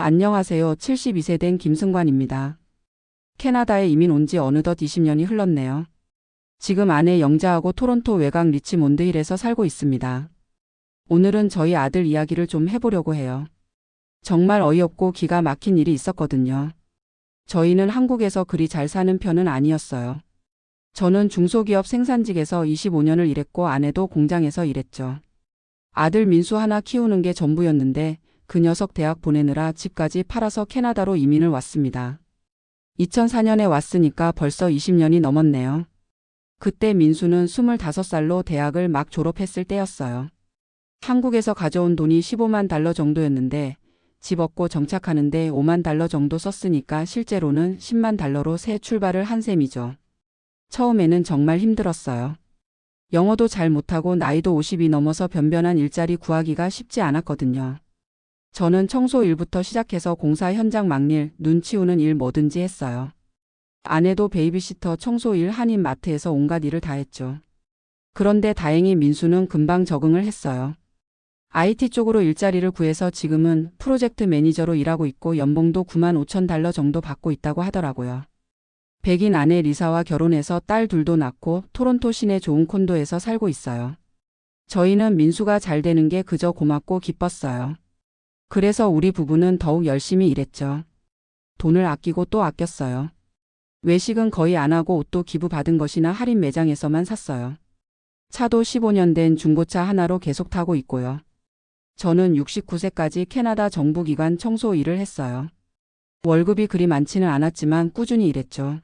안녕하세요. 72세 된 김승관입니다. 캐나다에 이민 온 지 어느덧 20년이 흘렀네요. 지금 아내 영자하고 토론토 외곽 리치몬드힐에서 살고 있습니다. 오늘은 저희 아들 이야기를 좀 해보려고 해요. 정말 어이없고 기가 막힌 일이 있었거든요. 저희는 한국에서 그리 잘 사는 편은 아니었어요. 저는 중소기업 생산직에서 25년을 일했고 아내도 공장에서 일했죠. 아들 민수 하나 키우는 게 전부였는데 그 녀석 대학 보내느라 집까지 팔아서 캐나다로 이민을 왔습니다. 2004년에 왔으니까 벌써 20년이 넘었네요. 그때 민수는 25살로 대학을 막 졸업했을 때였어요. 한국에서 가져온 돈이 15만 달러 정도였는데 집 얻고 정착하는데 5만 달러 정도 썼으니까 실제로는 10만 달러로 새 출발을 한 셈이죠. 처음에는 정말 힘들었어요. 영어도 잘 못하고 나이도 50이 넘어서 변변한 일자리 구하기가 쉽지 않았거든요. 저는 청소 일부터 시작해서 공사 현장 막일, 눈 치우는 일 뭐든지 했어요. 아내도 베이비시터, 청소 일, 한인 마트에서 온갖 일을 다 했죠. 그런데 다행히 민수는 금방 적응을 했어요. IT 쪽으로 일자리를 구해서 지금은 프로젝트 매니저로 일하고 있고 연봉도 9만 5천 달러 정도 받고 있다고 하더라고요. 백인 아내 리사와 결혼해서 딸 둘도 낳고 토론토 시내 좋은 콘도에서 살고 있어요. 저희는 민수가 잘 되는 게 그저 고맙고 기뻤어요. 그래서 우리 부부는 더욱 열심히 일했죠. 돈을 아끼고 또 아꼈어요. 외식은 거의 안 하고 옷도 기부받은 것이나 할인 매장에서만 샀어요. 차도 15년 된 중고차 하나로 계속 타고 있고요. 저는 69세까지 캐나다 정부기관 청소 일을 했어요. 월급이 그리 많지는 않았지만 꾸준히 일했죠.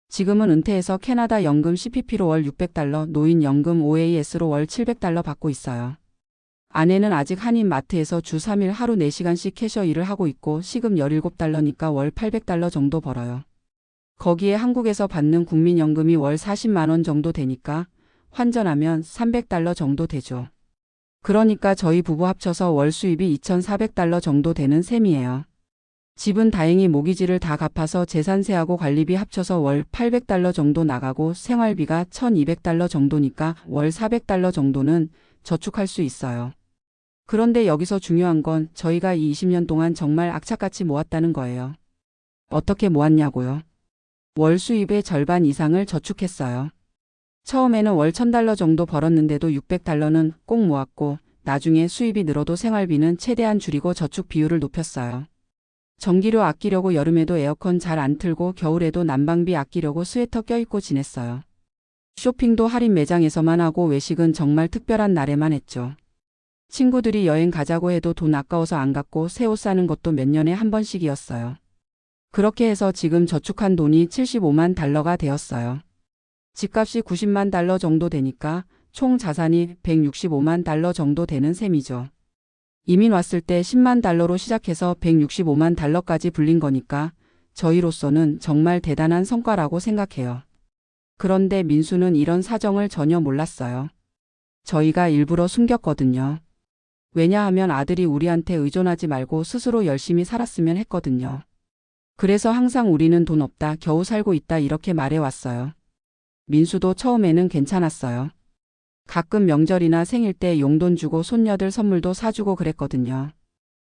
지금은 은퇴해서 캐나다 연금 CPP로 월 600달러, 노인연금 OAS로 월 700달러 받고 있어요. 아내는 아직 한인 마트에서 주 3일 하루 4시간씩 캐셔 일을 하고 있고 시급 17달러니까 월 800달러 정도 벌어요. 거기에 한국에서 받는 국민연금이 월 40만 원 정도 되니까 환전하면 300달러 정도 되죠. 그러니까 저희 부부 합쳐서 월 수입이 2,400달러 정도 되는 셈이에요. 집은 다행히 모기지를 다 갚아서 재산세하고 관리비 합쳐서 월 800달러 정도 나가고 생활비가 1,200달러 정도니까 월 400달러 정도는 저축할 수 있어요. 그런데 여기서 중요한 건 저희가 이 20년 동안 정말 악착같이 모았다는 거예요. 어떻게 모았냐고요? 월 수입의 절반 이상을 저축했어요. 처음에는 월 1,000달러 정도 벌었는데도 600달러는 꼭 모았고 나중에 수입이 늘어도 생활비는 최대한 줄이고 저축 비율을 높였어요. 전기료 아끼려고 여름에도 에어컨 잘 안 틀고 겨울에도 난방비 아끼려고 스웨터 껴입고 지냈어요. 쇼핑도 할인 매장에서만 하고 외식은 정말 특별한 날에만 했죠. 친구들이 여행 가자고 해도 돈 아까워서 안 갔고 새 옷 사는 것도 몇 년에 한 번씩이었어요. 그렇게 해서 지금 저축한 돈이 75만 달러가 되었어요. 집값이 90만 달러 정도 되니까 총 자산이 165만 달러 정도 되는 셈이죠. 이민 왔을 때 10만 달러로 시작해서 165만 달러까지 불린 거니까 저희로서는 정말 대단한 성과라고 생각해요. 그런데 민수는 이런 사정을 전혀 몰랐어요. 저희가 일부러 숨겼거든요. 왜냐하면 아들이 우리한테 의존하지 말고 스스로 열심히 살았으면 했거든요. 그래서 항상 우리는 돈 없다, 겨우 살고 있다 이렇게 말해왔어요. 민수도 처음에는 괜찮았어요. 가끔 명절이나 생일 때 용돈 주고 손녀들 선물도 사주고 그랬거든요.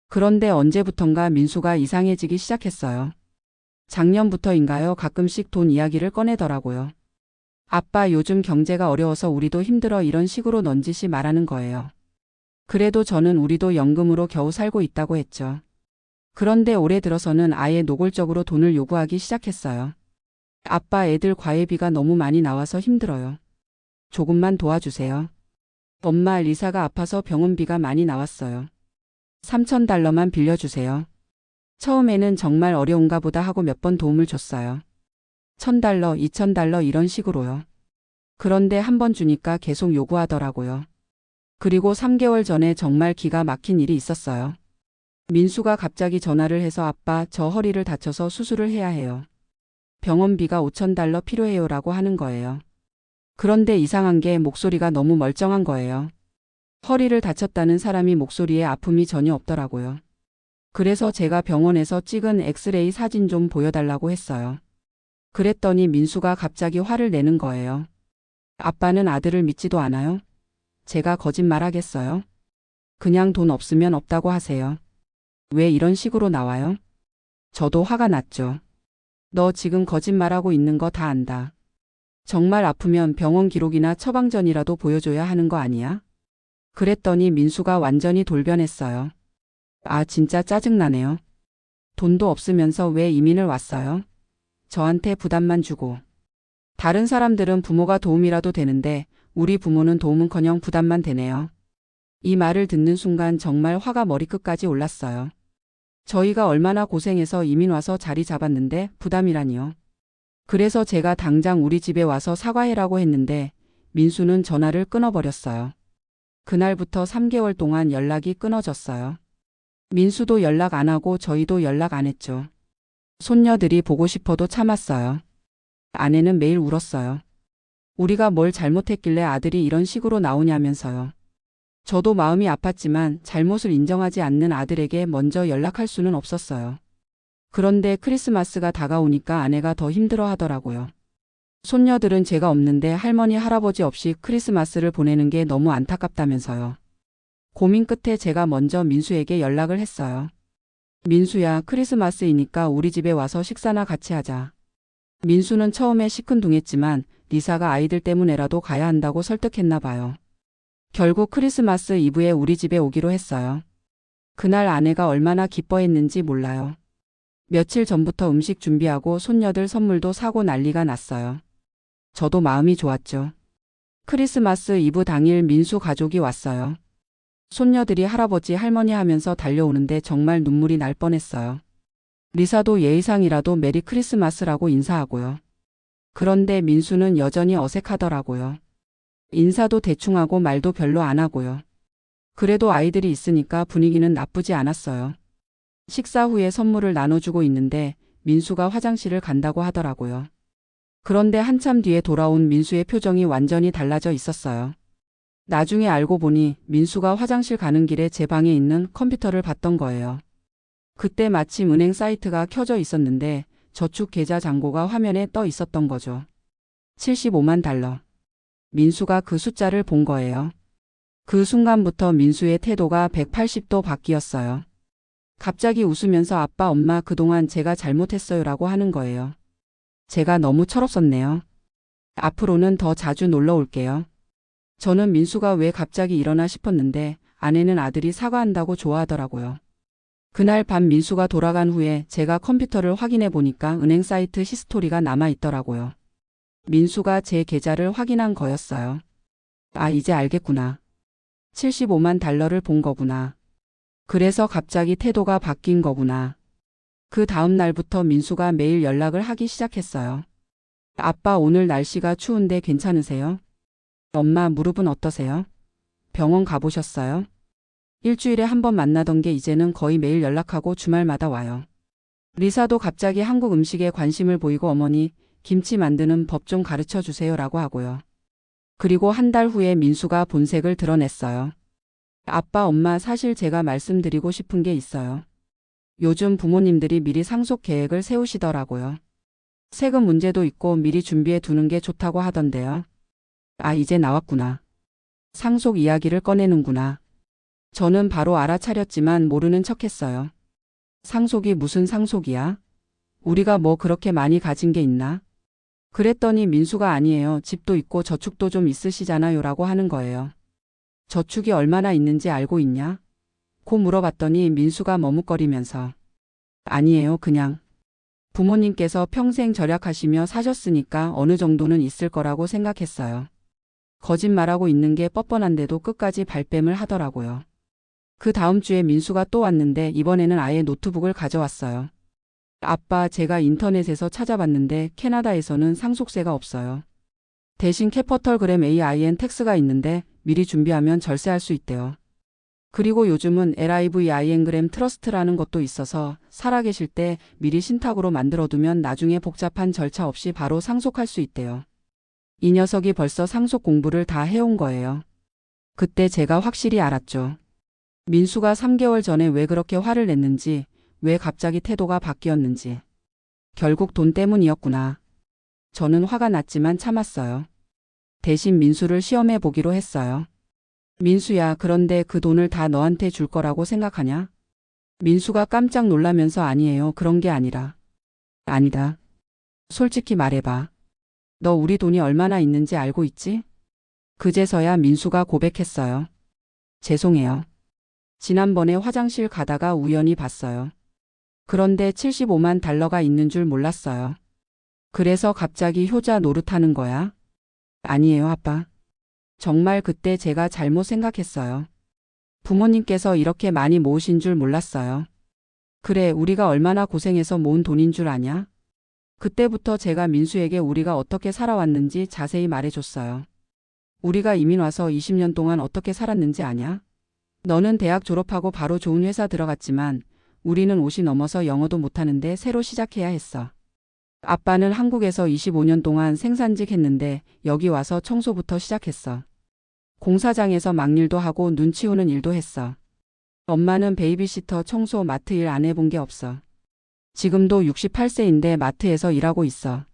그런데 언제부턴가 민수가 이상해지기 시작했어요. 작년부터인가요? 가끔씩 돈 이야기를 꺼내더라고요. 아빠 요즘 경제가 어려워서 우리도 힘들어 이런 식으로 넌지시 말하는 거예요. 그래도 저는 우리도 연금으로 겨우 살고 있다고 했죠. 그런데 올해 들어서는 아예 노골적으로 돈을 요구하기 시작했어요. 아빠 애들 과외비가 너무 많이 나와서 힘들어요. 조금만 도와주세요. 엄마 리사가 아파서 병원비가 많이 나왔어요. 3,000달러만 빌려주세요. 처음에는 정말 어려운가 보다 하고 몇 번 도움을 줬어요. 1,000달러, 2,000달러 이런 식으로요. 그런데 한 번 주니까 계속 요구하더라고요. 그리고 3개월 전에 정말 기가 막힌 일이 있었어요. 민수가 갑자기 전화를 해서 아빠 저 허리를 다쳐서 수술을 해야 해요. 병원비가 5,000달러 필요해요라고 하는 거예요. 그런데 이상한 게 목소리가 너무 멀쩡한 거예요. 허리를 다쳤다는 사람이 목소리에 아픔이 전혀 없더라고요. 그래서 제가 병원에서 찍은 엑스레이 사진 좀 보여달라고 했어요. 그랬더니 민수가 갑자기 화를 내는 거예요. 아빠는 아들을 믿지도 않아요? 제가 거짓말하겠어요? 그냥 돈 없으면 없다고 하세요. 왜 이런 식으로 나와요? 저도 화가 났죠. 너 지금 거짓말하고 있는 거 다 안다. 정말 아프면 병원 기록이나 처방전이라도 보여줘야 하는 거 아니야? 그랬더니 민수가 완전히 돌변했어요. 아, 진짜 짜증나네요. 돈도 없으면서 왜 이민을 왔어요? 저한테 부담만 주고. 다른 사람들은 부모가 도움이라도 되는데 우리 부모는 도움은커녕 부담만 되네요. 이 말을 듣는 순간 정말 화가 머리끝까지 올랐어요. 저희가 얼마나 고생해서 이민 와서 자리 잡았는데 부담이라니요. 그래서 제가 당장 우리 집에 와서 사과해라고 했는데 민수는 전화를 끊어버렸어요. 그날부터 3개월 동안 연락이 끊어졌어요. 민수도 연락 안 하고 저희도 연락 안 했죠. 손녀들이 보고 싶어도 참았어요. 아내는 매일 울었어요. 우리가 뭘 잘못했길래 아들이 이런 식으로 나오냐면서요. 저도 마음이 아팠지만 잘못을 인정하지 않는 아들에게 먼저 연락할 수는 없었어요. 그런데 크리스마스가 다가오니까 아내가 더 힘들어 하더라고요. 손녀들은 제가 없는데 할머니, 할아버지 없이 크리스마스를 보내는 게 너무 안타깝다면서요. 고민 끝에 제가 먼저 민수에게 연락을 했어요. 민수야, 크리스마스이니까 우리 집에 와서 식사나 같이 하자. 민수는 처음에 시큰둥했지만 리사가 아이들 때문에라도 가야 한다고 설득했나 봐요. 결국 크리스마스 이브에 우리 집에 오기로 했어요. 그날 아내가 얼마나 기뻐했는지 몰라요. 며칠 전부터 음식 준비하고 손녀들 선물도 사고 난리가 났어요. 저도 마음이 좋았죠. 크리스마스 이브 당일 민수 가족이 왔어요. 손녀들이 할아버지, 할머니 하면서 달려오는데 정말 눈물이 날 뻔했어요. 리사도 예의상이라도 메리 크리스마스라고 인사하고요. 그런데 민수는 여전히 어색하더라고요. 인사도 대충 하고 말도 별로 안 하고요. 그래도 아이들이 있으니까 분위기는 나쁘지 않았어요. 식사 후에 선물을 나눠주고 있는데 민수가 화장실을 간다고 하더라고요. 그런데 한참 뒤에 돌아온 민수의 표정이 완전히 달라져 있었어요. 나중에 알고 보니 민수가 화장실 가는 길에 제 방에 있는 컴퓨터를 봤던 거예요. 그때 마침 은행 사이트가 켜져 있었는데 저축 계좌 잔고가 화면에 떠 있었던 거죠. 75만 달러. 민수가 그 숫자를 본 거예요. 그 순간부터 민수의 태도가 180도 바뀌었어요. 갑자기 웃으면서 아빠, 엄마 그동안 제가 잘못했어요라고 하는 거예요. 제가 너무 철없었네요. 앞으로는 더 자주 놀러 올게요. 저는 민수가 왜 갑자기 이러나 싶었는데 아내는 아들이 사과한다고 좋아하더라고요. 그날 밤 민수가 돌아간 후에 제가 컴퓨터를 확인해 보니까 은행 사이트 히스토리가 남아 있더라고요. 민수가 제 계좌를 확인한 거였어요. 아, 이제 알겠구나. 75만 달러를 본 거구나. 그래서 갑자기 태도가 바뀐 거구나. 그 다음 날부터 민수가 매일 연락을 하기 시작했어요. 아빠, 오늘 날씨가 추운데 괜찮으세요? 엄마, 무릎은 어떠세요? 병원 가보셨어요? 일주일에 한 번 만나던 게 이제는 거의 매일 연락하고 주말마다 와요. 리사도 갑자기 한국 음식에 관심을 보이고 어머니, 김치 만드는 법 좀 가르쳐 주세요라고 하고요. 그리고 한 달 후에 민수가 본색을 드러냈어요. 아빠, 엄마, 사실 제가 말씀드리고 싶은 게 있어요. 요즘 부모님들이 미리 상속 계획을 세우시더라고요. 세금 문제도 있고 미리 준비해 두는 게 좋다고 하던데요. 아, 이제 나왔구나. 상속 이야기를 꺼내는구나. 저는 바로 알아차렸지만 모르는 척했어요. 상속이 무슨 상속이야? 우리가 뭐 그렇게 많이 가진 게 있나? 그랬더니 민수가 아니에요. 집도 있고 저축도 좀 있으시잖아요 라고 하는 거예요. 저축이 얼마나 있는지 알고 있냐? 고 물어봤더니 민수가 머뭇거리면서 아니에요, 그냥. 부모님께서 평생 절약하시며 사셨으니까 어느 정도는 있을 거라고 생각했어요. 거짓말하고 있는 게 뻔뻔한데도 끝까지 발뺌을 하더라고요. 그 다음 주에 민수가 또 왔는데 이번에는 아예 노트북을 가져왔어요. 아빠, 제가 인터넷에서 찾아봤는데 캐나다에서는 상속세가 없어요. 대신 캐퍼털 그램 AIN 텍스가 있는데 미리 준비하면 절세할 수 있대요. 그리고 요즘은 LIVIN 그램 트러스트라는 것도 있어서 살아계실 때 미리 신탁으로 만들어두면 나중에 복잡한 절차 없이 바로 상속할 수 있대요. 이 녀석이 벌써 상속 공부를 다 해온 거예요. 그때 제가 확실히 알았죠. 민수가 3개월 전에 왜 그렇게 화를 냈는지, 왜 갑자기 태도가 바뀌었는지. 결국 돈 때문이었구나. 저는 화가 났지만 참았어요. 대신 민수를 시험해 보기로 했어요. 민수야, 그런데 그 돈을 다 너한테 줄 거라고 생각하냐? 민수가 깜짝 놀라면서 아니에요. 그런 게 아니라. 아니다. 솔직히 말해봐. 너 우리 돈이 얼마나 있는지 알고 있지? 그제서야 민수가 고백했어요. 죄송해요. 지난번에 화장실 가다가 우연히 봤어요. 그런데 75만 달러가 있는 줄 몰랐어요. 그래서 갑자기 효자 노릇하는 거야? 아니에요, 아빠. 정말 그때 제가 잘못 생각했어요. 부모님께서 이렇게 많이 모으신 줄 몰랐어요. 그래, 우리가 얼마나 고생해서 모은 돈인 줄 아냐? 그때부터 제가 민수에게 우리가 어떻게 살아왔는지 자세히 말해줬어요. 우리가 이민 와서 20년 동안 어떻게 살았는지 아냐? 너는 대학 졸업하고 바로 좋은 회사 들어갔지만 우리는 50이 넘어서 영어도 못하는데 새로 시작해야 했어. 아빠는 한국에서 25년 동안 생산직 했는데 여기 와서 청소부터 시작했어. 공사장에서 막일도 하고 눈 치우는 일도 했어. 엄마는 베이비시터, 청소, 마트 일 안 해본 게 없어. 지금도 68세인데 마트에서 일하고 있어.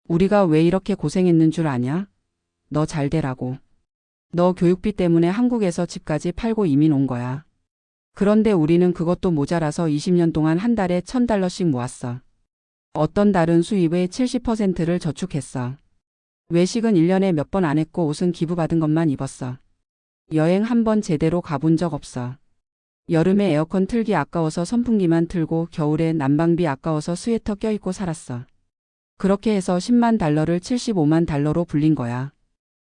우리가 왜 이렇게 고생했는 줄 아냐? 너 잘 되라고. 너 교육비 때문에 한국에서 집까지 팔고 이민 온 거야. 그런데 우리는 그것도 모자라서 20년 동안 한 달에 $1,000씩 모았어. 어떤 달은 수입의 70%를 저축했어. 외식은 1년에 몇 번 안 했고 옷은 기부받은 것만 입었어. 여행 한 번 제대로 가본 적 없어. 여름에 에어컨 틀기 아까워서 선풍기만 틀고 겨울에 난방비 아까워서 스웨터 껴입고 살았어. 그렇게 해서 10만 달러를 75만 달러로 불린 거야.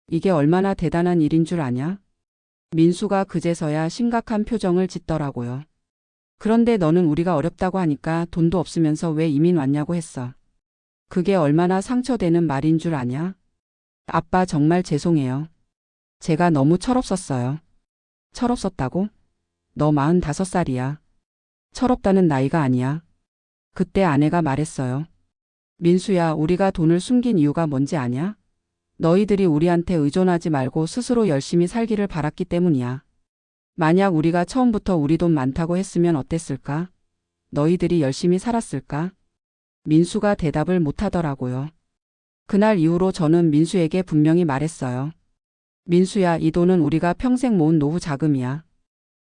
이게 얼마나 대단한 일인 줄 아냐? 민수가 그제서야 심각한 표정을 짓더라고요. 그런데 너는 우리가 어렵다고 하니까 돈도 없으면서 왜 이민 왔냐고 했어. 그게 얼마나 상처되는 말인 줄 아냐? 아빠 정말 죄송해요. 제가 너무 철없었어요. 철없었다고? 너 45살이야. 철없다는 나이가 아니야. 그때 아내가 말했어요. 민수야, 우리가 돈을 숨긴 이유가 뭔지 아냐? 너희들이 우리한테 의존하지 말고 스스로 열심히 살기를 바랐기 때문이야. 만약 우리가 처음부터 우리 돈 많다고 했으면 어땠을까? 너희들이 열심히 살았을까? 민수가 대답을 못하더라고요. 그날 이후로 저는 민수에게 분명히 말했어요. 민수야, 이 돈은 우리가 평생 모은 노후 자금이야.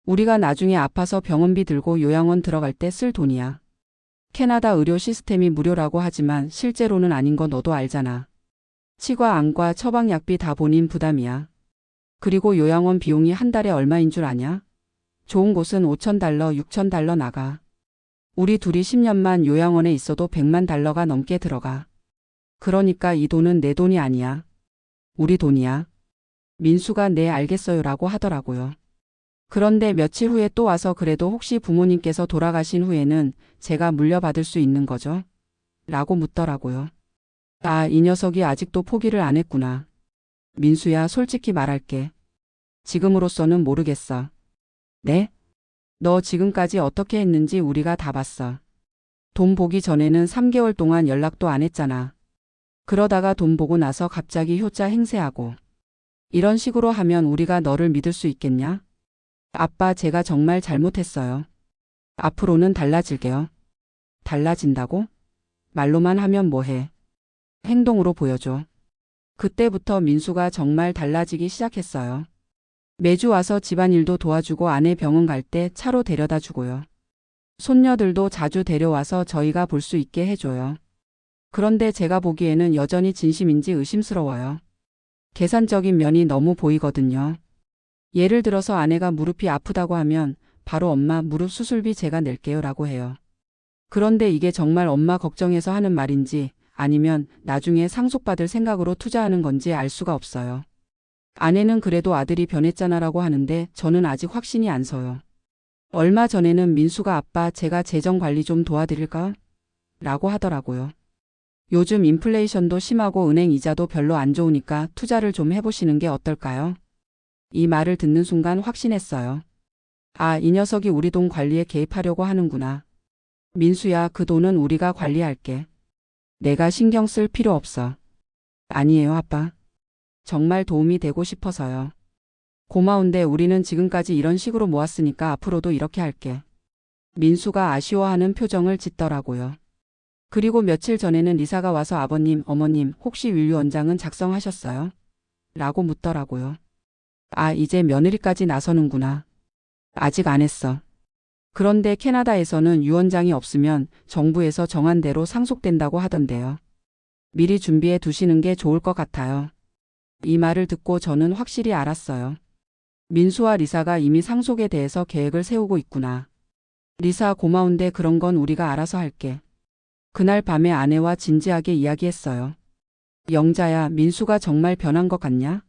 우리가 나중에 아파서 병원비 들고 요양원 들어갈 때 쓸 돈이야. 캐나다 의료 시스템이 무료라고 하지만 실제로는 아닌 거 너도 알잖아. 치과, 안과, 처방약비 다 본인 부담이야. 그리고 요양원 비용이 한 달에 얼마인 줄 아냐? 좋은 곳은 $5,000, $6,000 나가. 우리 둘이 10년만 요양원에 있어도 $100만 달러가 넘게 들어가. 그러니까 이 돈은 내 돈이 아니야. 우리 돈이야. 민수가 네 알겠어요라고 하더라고요. 그런데 며칠 후에 또 와서 그래도 혹시 부모님께서 돌아가신 후에는 제가 물려받을 수 있는 거죠? 라고 묻더라고요. 아, 이 녀석이 아직도 포기를 안 했구나. 민수야, 솔직히 말할게. 지금으로서는 모르겠어. 네? 너 지금까지 어떻게 했는지 우리가 다 봤어. 돈 보기 전에는 3개월 동안 연락도 안 했잖아. 그러다가 돈 보고 나서 갑자기 효자 행세하고. 이런 식으로 하면 우리가 너를 믿을 수 있겠냐? 아빠, 제가 정말 잘못했어요. 앞으로는 달라질게요. 달라진다고? 말로만 하면 뭐해? 행동으로 보여줘. 그때부터 민수가 정말 달라지기 시작했어요. 매주 와서 집안일도 도와주고 아내 병원 갈 때 차로 데려다 주고요. 손녀들도 자주 데려와서 저희가 볼 수 있게 해줘요. 그런데 제가 보기에는 여전히 진심인지 의심스러워요. 계산적인 면이 너무 보이거든요. 예를 들어서 아내가 무릎이 아프다고 하면 바로 엄마 무릎 수술비 제가 낼게요 라고 해요. 그런데 이게 정말 엄마 걱정해서 하는 말인지 아니면 나중에 상속받을 생각으로 투자하는 건지 알 수가 없어요. 아내는 그래도 아들이 변했잖아 라고 하는데 저는 아직 확신이 안 서요. 얼마 전에는 민수가 아빠, 제가 재정 관리 좀 도와드릴까? 라고 하더라고요. 요즘 인플레이션도 심하고 은행 이자도 별로 안 좋으니까 투자를 좀 해보시는 게 어떨까요? 이 말을 듣는 순간 확신했어요. 아, 이 녀석이 우리 돈 관리에 개입하려고 하는구나. 민수야, 그 돈은 우리가 관리할게. 내가 신경 쓸 필요 없어. 아니에요, 아빠. 정말 도움이 되고 싶어서요. 고마운데 우리는 지금까지 이런 식으로 모았으니까 앞으로도 이렇게 할게. 민수가 아쉬워하는 표정을 짓더라고요. 그리고 며칠 전에는 리사가 와서 아버님, 어머님, 혹시 윌류 원장은 작성하셨어요? 라고 묻더라고요. 아, 이제 며느리까지 나서는구나. 아직 안 했어. 그런데 캐나다에서는 유언장이 없으면 정부에서 정한 대로 상속된다고 하던데요. 미리 준비해 두시는 게 좋을 것 같아요. 이 말을 듣고 저는 확실히 알았어요. 민수와 리사가 이미 상속에 대해서 계획을 세우고 있구나. 리사 고마운데 그런 건 우리가 알아서 할게. 그날 밤에 아내와 진지하게 이야기했어요. 영자야, 민수가 정말 변한 것 같냐?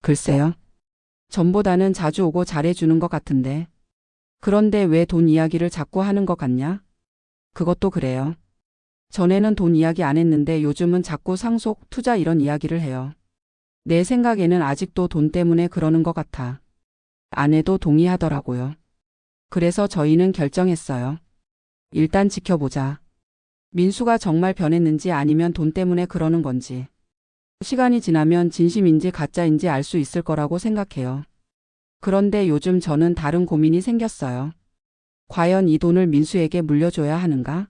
글쎄요. 전보다는 자주 오고 잘해주는 것 같은데. 그런데 왜 돈 이야기를 자꾸 하는 것 같냐? 그것도 그래요. 전에는 돈 이야기 안 했는데 요즘은 자꾸 상속, 투자 이런 이야기를 해요. 내 생각에는 아직도 돈 때문에 그러는 것 같아. 아내도 동의하더라고요. 그래서 저희는 결정했어요. 일단 지켜보자. 민수가 정말 변했는지 아니면 돈 때문에 그러는 건지. 시간이 지나면 진심인지 가짜인지 알 수 있을 거라고 생각해요. 그런데 요즘 저는 다른 고민이 생겼어요. 과연 이 돈을 민수에게 물려줘야 하는가?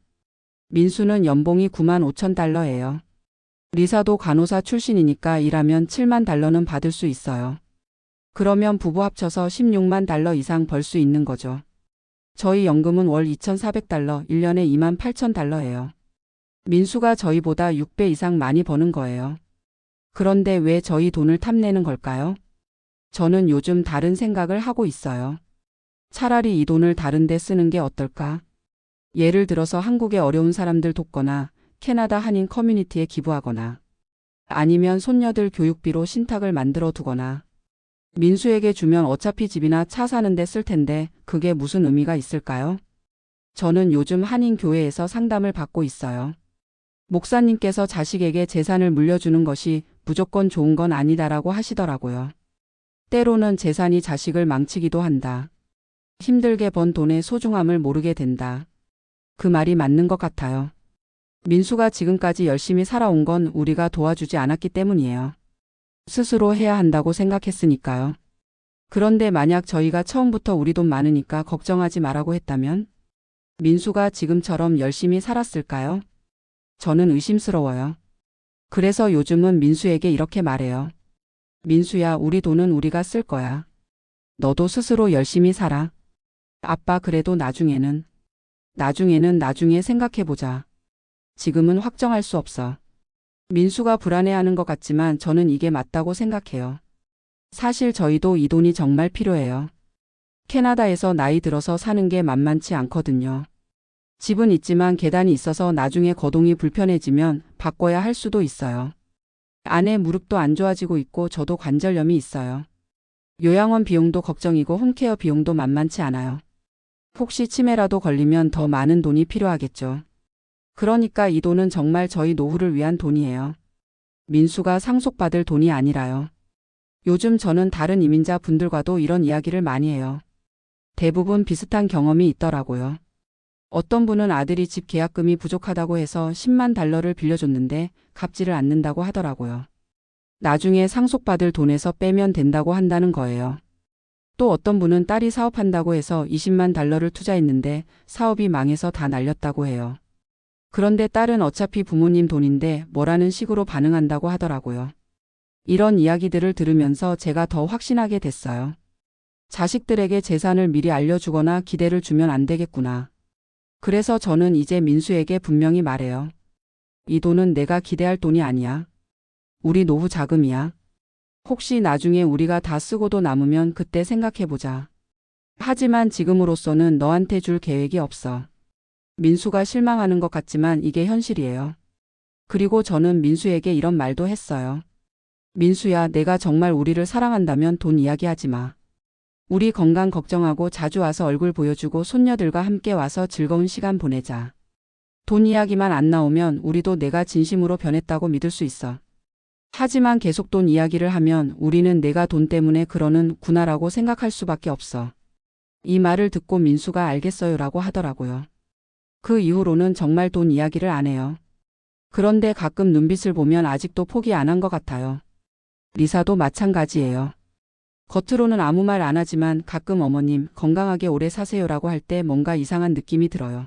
민수는 연봉이 9만 5천 달러예요. 리사도 간호사 출신이니까 일하면 7만 달러는 받을 수 있어요. 그러면 부부 합쳐서 16만 달러 이상 벌 수 있는 거죠. 저희 연금은 월 2,400달러, 1년에 2만 8천 달러예요. 민수가 저희보다 6배 이상 많이 버는 거예요. 그런데 왜 저희 돈을 탐내는 걸까요? 저는 요즘 다른 생각을 하고 있어요. 차라리 이 돈을 다른 데 쓰는 게 어떨까? 예를 들어서 한국의 어려운 사람들 돕거나 캐나다 한인 커뮤니티에 기부하거나 아니면 손녀들 교육비로 신탁을 만들어 두거나 민수에게 주면 어차피 집이나 차 사는 데 쓸 텐데 그게 무슨 의미가 있을까요? 저는 요즘 한인 교회에서 상담을 받고 있어요. 목사님께서 자식에게 재산을 물려주는 것이 무조건 좋은 건 아니다라고 하시더라고요. 때로는 재산이 자식을 망치기도 한다. 힘들게 번 돈의 소중함을 모르게 된다. 그 말이 맞는 것 같아요. 민수가 지금까지 열심히 살아온 건 우리가 도와주지 않았기 때문이에요. 스스로 해야 한다고 생각했으니까요. 그런데 만약 저희가 처음부터 우리 돈 많으니까 걱정하지 말라고 했다면 민수가 지금처럼 열심히 살았을까요? 저는 의심스러워요. 그래서 요즘은 민수에게 이렇게 말해요. 민수야, 우리 돈은 우리가 쓸 거야. 너도 스스로 열심히 살아. 아빠, 그래도 나중에는 나중에 생각해보자. 지금은 확정할 수 없어. 민수가 불안해하는 것 같지만 저는 이게 맞다고 생각해요. 사실 저희도 이 돈이 정말 필요해요. 캐나다에서 나이 들어서 사는 게 만만치 않거든요. 집은 있지만 계단이 있어서 나중에 거동이 불편해지면 바꿔야 할 수도 있어요. 아내 무릎도 안 좋아지고 있고 저도 관절염이 있어요. 요양원 비용도 걱정이고 홈케어 비용도 만만치 않아요. 혹시 치매라도 걸리면 더 많은 돈이 필요하겠죠. 그러니까 이 돈은 정말 저희 노후를 위한 돈이에요. 민수가 상속받을 돈이 아니라요. 요즘 저는 다른 이민자 분들과도 이런 이야기를 많이 해요. 대부분 비슷한 경험이 있더라고요. 어떤 분은 아들이 집 계약금이 부족하다고 해서 10만 달러를 빌려줬는데 갚지를 않는다고 하더라고요. 나중에 상속받을 돈에서 빼면 된다고 한다는 거예요. 또 어떤 분은 딸이 사업한다고 해서 20만 달러를 투자했는데 사업이 망해서 다 날렸다고 해요. 그런데 딸은 어차피 부모님 돈인데 뭐라는 식으로 반응한다고 하더라고요. 이런 이야기들을 들으면서 제가 더 확신하게 됐어요. 자식들에게 재산을 미리 알려주거나 기대를 주면 안 되겠구나. 그래서 저는 이제 민수에게 분명히 말해요. 이 돈은 내가 기대할 돈이 아니야. 우리 노후 자금이야. 혹시 나중에 우리가 다 쓰고도 남으면 그때 생각해보자. 하지만 지금으로서는 너한테 줄 계획이 없어. 민수가 실망하는 것 같지만 이게 현실이에요. 그리고 저는 민수에게 이런 말도 했어요. 민수야, 내가 정말 우리를 사랑한다면 돈 이야기하지 마. 우리 건강 걱정하고 자주 와서 얼굴 보여주고 손녀들과 함께 와서 즐거운 시간 보내자. 돈 이야기만 안 나오면 우리도 내가 진심으로 변했다고 믿을 수 있어. 하지만 계속 돈 이야기를 하면 우리는 내가 돈 때문에 그러는 구나라고 생각할 수밖에 없어. 이 말을 듣고 민수가 알겠어요라고 하더라고요. 그 이후로는 정말 돈 이야기를 안 해요. 그런데 가끔 눈빛을 보면 아직도 포기 안 한 것 같아요. 리사도 마찬가지예요. 겉으로는 아무 말 안 하지만 가끔 어머님 건강하게 오래 사세요라고 할 때 뭔가 이상한 느낌이 들어요.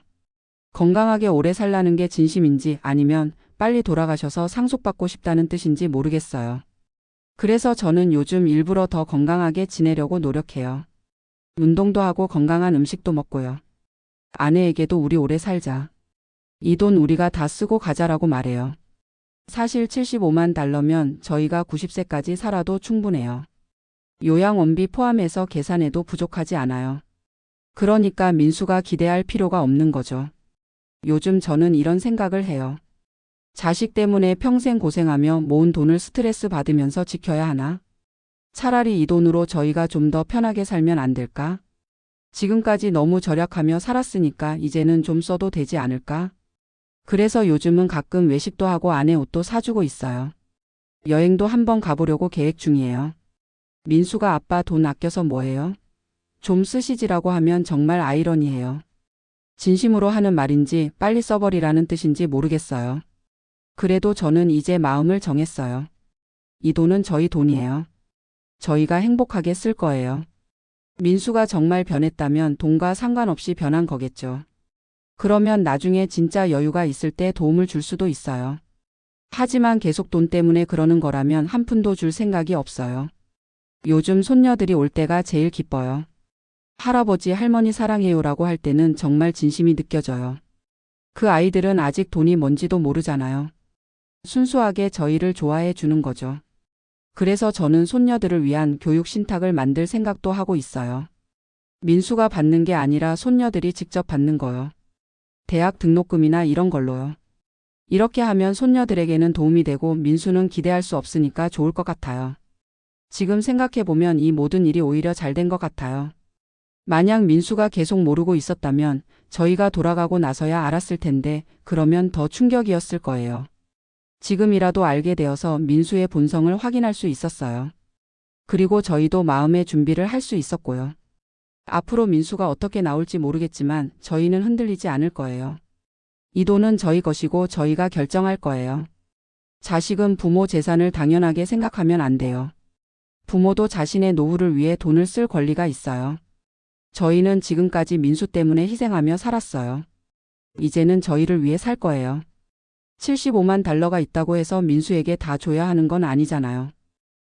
건강하게 오래 살라는 게 진심인지 아니면 빨리 돌아가셔서 상속받고 싶다는 뜻인지 모르겠어요. 그래서 저는 요즘 일부러 더 건강하게 지내려고 노력해요. 운동도 하고 건강한 음식도 먹고요. 아내에게도 우리 오래 살자. 이 돈 우리가 다 쓰고 가자라고 말해요. 사실 75만 달러면 저희가 90세까지 살아도 충분해요. 요양원비 포함해서 계산해도 부족하지 않아요. 그러니까 민수가 기대할 필요가 없는 거죠. 요즘 저는 이런 생각을 해요. 자식 때문에 평생 고생하며 모은 돈을 스트레스 받으면서 지켜야 하나? 차라리 이 돈으로 저희가 좀 더 편하게 살면 안 될까? 지금까지 너무 절약하며 살았으니까 이제는 좀 써도 되지 않을까? 그래서 요즘은 가끔 외식도 하고 아내 옷도 사주고 있어요. 여행도 한번 가보려고 계획 중이에요. 민수가 아빠 돈 아껴서 뭐해요? 좀 쓰시지라고 하면 정말 아이러니해요. 진심으로 하는 말인지 빨리 써버리라는 뜻인지 모르겠어요. 그래도 저는 이제 마음을 정했어요. 이 돈은 저희 돈이에요. 저희가 행복하게 쓸 거예요. 민수가 정말 변했다면 돈과 상관없이 변한 거겠죠. 그러면 나중에 진짜 여유가 있을 때 도움을 줄 수도 있어요. 하지만 계속 돈 때문에 그러는 거라면 한 푼도 줄 생각이 없어요. 요즘 손녀들이 올 때가 제일 기뻐요. 할아버지 할머니 사랑해요라고 할 때는 정말 진심이 느껴져요. 그 아이들은 아직 돈이 뭔지도 모르잖아요. 순수하게 저희를 좋아해 주는 거죠. 그래서 저는 손녀들을 위한 교육 신탁을 만들 생각도 하고 있어요. 민수가 받는 게 아니라 손녀들이 직접 받는 거요. 대학 등록금이나 이런 걸로요. 이렇게 하면 손녀들에게는 도움이 되고 민수는 기대할 수 없으니까 좋을 것 같아요. 지금 생각해보면 이 모든 일이 오히려 잘 된 것 같아요. 만약 민수가 계속 모르고 있었다면 저희가 돌아가고 나서야 알았을 텐데 그러면 더 충격이었을 거예요. 지금이라도 알게 되어서 민수의 본성을 확인할 수 있었어요. 그리고 저희도 마음의 준비를 할 수 있었고요. 앞으로 민수가 어떻게 나올지 모르겠지만 저희는 흔들리지 않을 거예요. 이 돈은 저희 것이고 저희가 결정할 거예요. 자식은 부모 재산을 당연하게 생각하면 안 돼요. 부모도 자신의 노후를 위해 돈을 쓸 권리가 있어요. 저희는 지금까지 민수 때문에 희생하며 살았어요. 이제는 저희를 위해 살 거예요. 75만 달러가 있다고 해서 민수에게 다 줘야 하는 건 아니잖아요.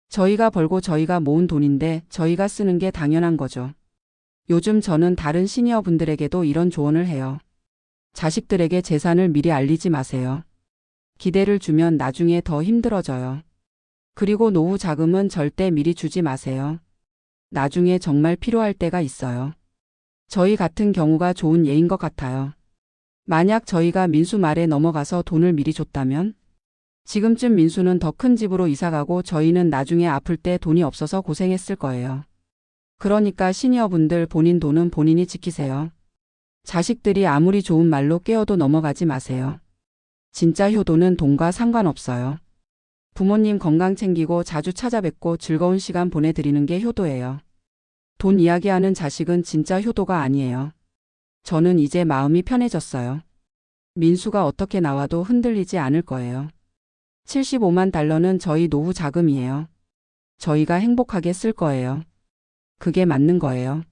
저희가 벌고 저희가 모은 돈인데 저희가 쓰는 게 당연한 거죠. 요즘 저는 다른 시니어 분들에게도 이런 조언을 해요. 자식들에게 재산을 미리 알리지 마세요. 기대를 주면 나중에 더 힘들어져요. 그리고 노후 자금은 절대 미리 주지 마세요. 나중에 정말 필요할 때가 있어요. 저희 같은 경우가 좋은 예인 것 같아요. 만약 저희가 민수 말에 넘어가서 돈을 미리 줬다면? 지금쯤 민수는 더 큰 집으로 이사가고 저희는 나중에 아플 때 돈이 없어서 고생했을 거예요. 그러니까 시니어분들 본인 돈은 본인이 지키세요. 자식들이 아무리 좋은 말로 깨어도 넘어가지 마세요. 진짜 효도는 돈과 상관없어요. 부모님 건강 챙기고 자주 찾아뵙고 즐거운 시간 보내드리는 게 효도예요. 돈 이야기하는 자식은 진짜 효도가 아니에요. 저는 이제 마음이 편해졌어요. 민수가 어떻게 나와도 흔들리지 않을 거예요. 75만 달러는 저희 노후 자금이에요. 저희가 행복하게 쓸 거예요. 그게 맞는 거예요.